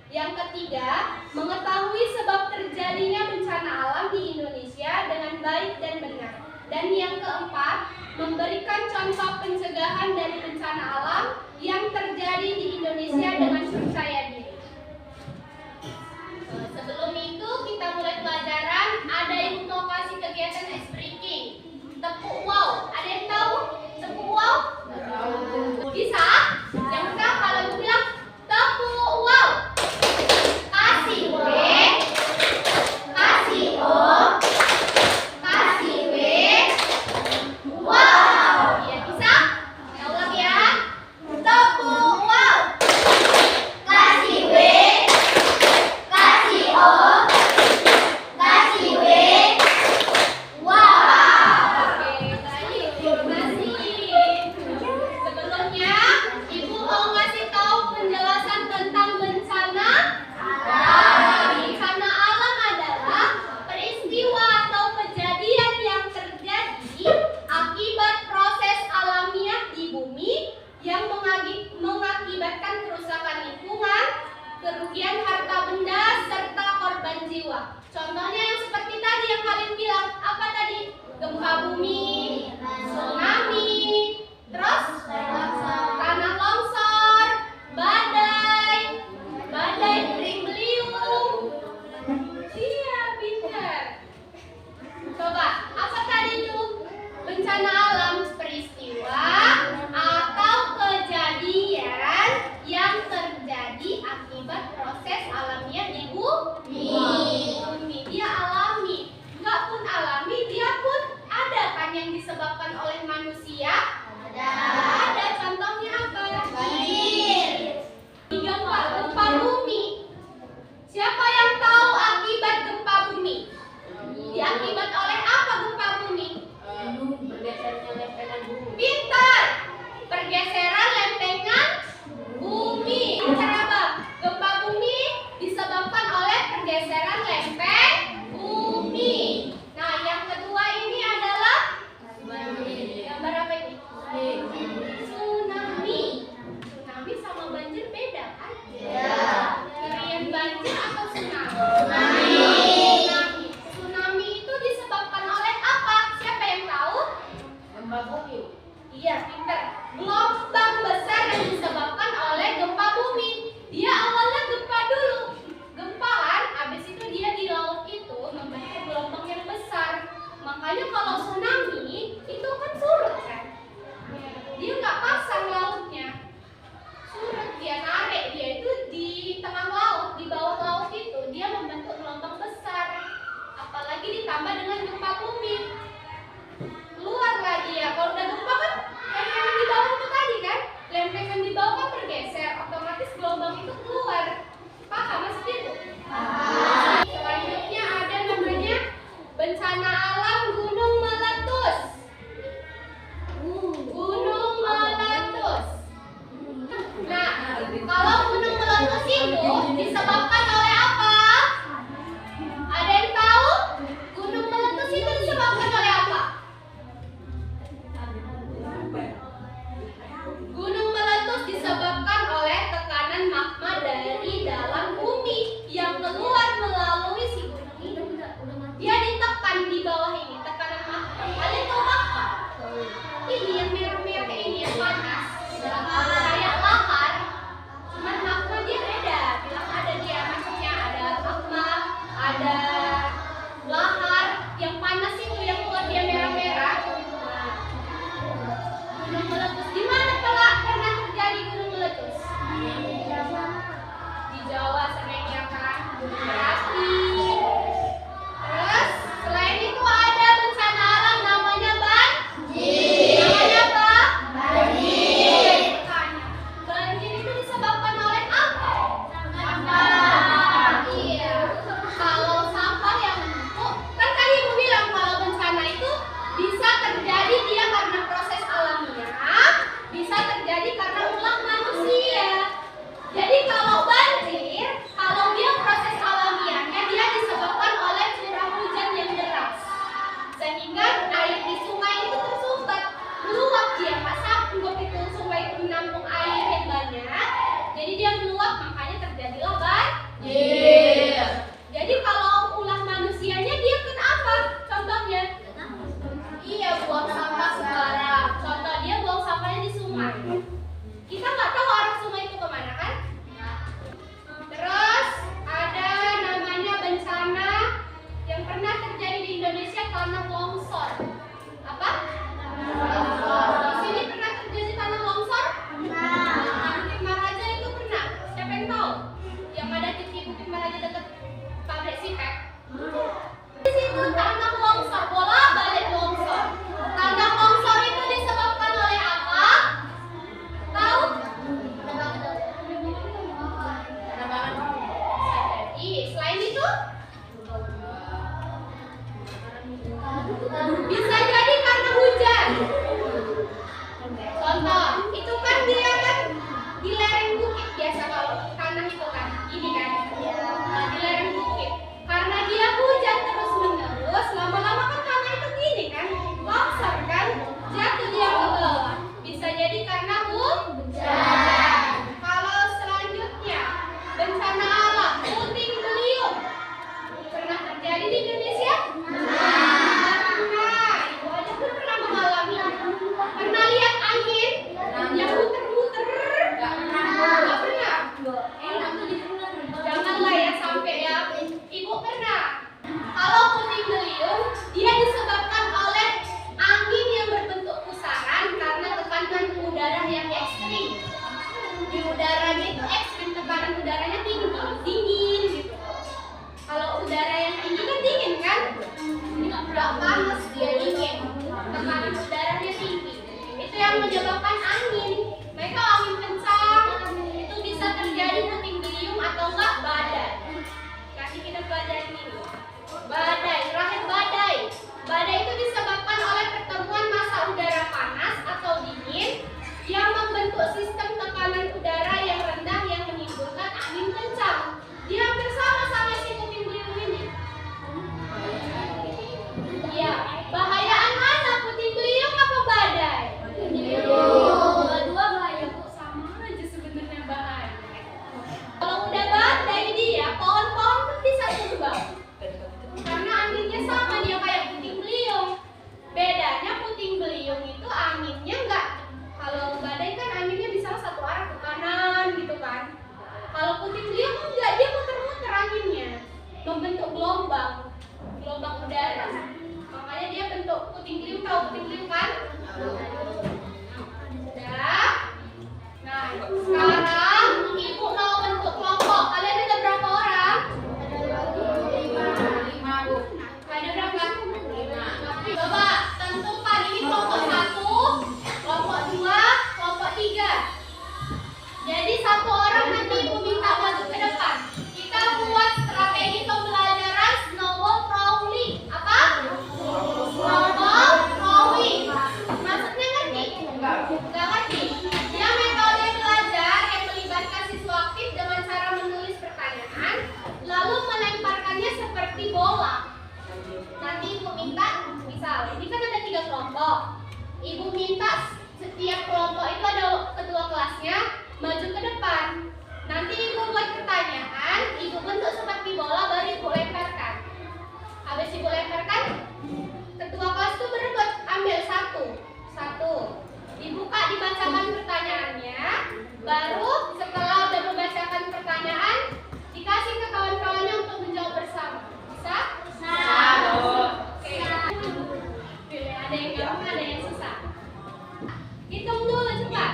Yang ketiga, mengetahui sebab terjadinya bencana alam di Indonesia dengan baik dan benar. Dan yang keempat, memberikan contoh pencegahan dari bencana alam yang terjadi di Indonesia dengan percaya diri. Sebelum itu kita mulai pelajaran. Ada yang mau kasih kegiatan ice breaking. Tepuk wow. Ada yang tahu tepuk wow? Bisa? Yang tahu kalau aku bilang tepuk wow. Kasih W, kasih O, kasih W, wow. Ya bisa? Saya ulang ya. Tepuk wow. Kasih W, kasih O, kasih W, wow. Oke, baik. Terima kasih. Sebelumnya, Ibu mau ngasih tahu penjelasan tentang bencana alam. Bencana alam adalah peristiwa atau kejadian yang terjadi akibat proses alamiah di bumi yang mengakibatkan kerusakan lingkungan, kerugian harta benda, serta korban jiwa. Contohnya yang seperti tadi yang kalian bilang, apa tadi? Gempa bumi, tsunami, terus tanah longsor, badai puting beliung. Iya, benar. Coba, apa tadi itu? Bencana alam, peristiwa atau kejadian yang terjadi akibat proses alamiah di bumi. Dia alami. Enggak pun alami, dia pun ada kan yang disebabkan oleh manusia? Ada. Contohnya apa? Banjir. Gempa bumi. Siapa yang tahu akibat gempa bumi? Diakibat oleh apa gempa bumi? Bergesernya lempengan bumi. Pintar. Pergeseran lempengan bumi. Kenapa? Gempa bumi disebabkan oleh pergeseran lempeng bumi. Nah, yang kedua ini adalah gambar apa ini? Tsunami. Tsunami sama banjir beda kan? Kalian banjir atau tsunami? Tsunami itu disebabkan oleh apa? Siapa yang tahu? Gempa bumi. Iya, pintar. Gelombang besar yang disebabkan oleh gempa bumi. Dia awalnya gempa dulu. Gempa kan, habis itu dia di laut itu membentuk gelombang yang besar. Makanya kalau tsunami itu kan surut kan? Dia nggak pasang lautnya. Surut, dia narik, dia itu di tengah laut, di bawah laut itu dia membentuk Ngapain itu? Bisa jadi karena hujan. Contoh, itu kan dia kan di lereng bukit biasa kalau tanah itu kan, ini kan, di lereng bukit. Karena dia hujan terus menerus, lama-lama kan tanah itu gini kan, longsor kan, jatuh dia ke bawah. Bisa jadi karena hujan. Kalau selanjutnya bencana alam, puting beliung, pernah terjadi di Indonesia? Pernah. Ibu aja tuh pernah mengalami. Pernah lihat angin yang muter-muter? Nggak pernah. Janganlah ya sampai ya. Ibu pernah. Kalau puting beliung, dia disebabkan oleh angin yang berbentuk pusaran karena tekanan udara yang ekstrim. Di udaranya itu ekstrim, tekanan udaranya tinggi, dingin gitu. Kalau udara yang tinggi kan dingin kan? Nggak panas, dia dingin. Tekanan udaranya tinggi. Itu yang menyebabkan angin. Mereka angin kencang. Itu bisa terjadi puting beliung atau enggak badai. Kasih kita pelajaran ini. Badai, terakhir badai. Badai itu disebabkan oleh pertemuan massa udara panas atau dingin yang membentuk sistem tekanan udara yang rendah yang menimbulkan angin kencang. Dia hampir sama si puting beliung ini. Iya, bahayaan mana puting beliung apa badai? Dua-dua bahaya kok, sama aja sebenarnya bahaya. Kalau udah badai dia, pohon-pohon pun bisa tumbang. Karena anginnya sama, dia kayak puting beliung. Bedanya puting beliung itu anginnya enggak. Kalau badai kan anginnya bisa satu arah ke kanan gitu kan. Kalau puting beliung enggak, dia muter-muter anginnya, membentuk gelombang udara. Makanya dia bentuk puting beliung. Tahu puting beliung kan? Sudah. Nah, sekarang ibu mau bentuk kelompok. Kalian ada berapa orang? Lima, Bu. Ada berapa? Coba tentukan ini kelompok 1, kelompok 2, kelompok 3. Jadi satu orang nanti ibu minta maju ke depan. Kita buat strategi pembelajaran snowball crawling. Apa? Snowball crawling. Maksudnya ngerti? Enggak ngerti. Dia metode belajar yang melibatkan siswa aktif dengan cara menulis pertanyaan, lalu melemparkannya seperti bola. Nanti ibu minta, misal ini kan ada 3 kelompok. Ibu minta setiap kelompok itu ada ketua kelasnya maju ke depan. Nanti ibu buat pertanyaan, ibu bentuk seperti bola, baru ibu lemparkan. Habis ibu lemparkan, ketua kelas itu berebut ambil satu. Dibuka, dibacakan pertanyaannya, baru setelah udah membacakan pertanyaan, dikasih ke kawan-kawannya untuk menjawab bersama. Bisa? Oke. Ada yang gampang, ada yang susah. Hitung dulu cepat.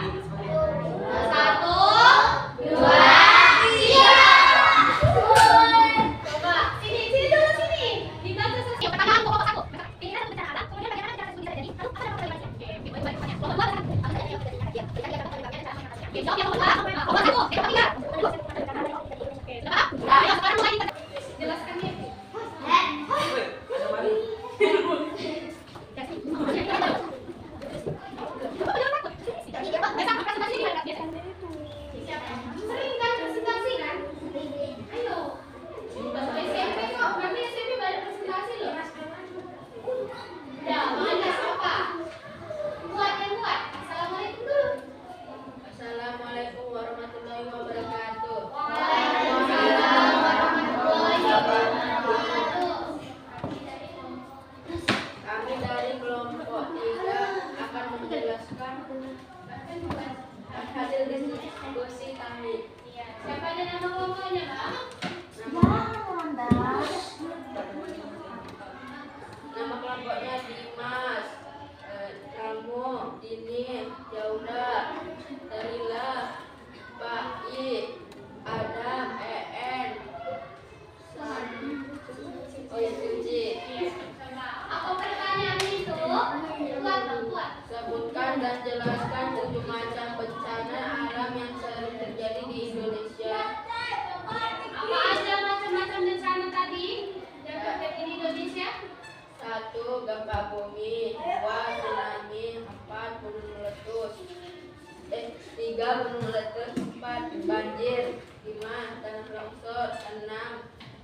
gunung meletus. 4 banjir. 5 tanah longsor. 6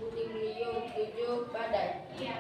puting beliung. 7 badai. Iya,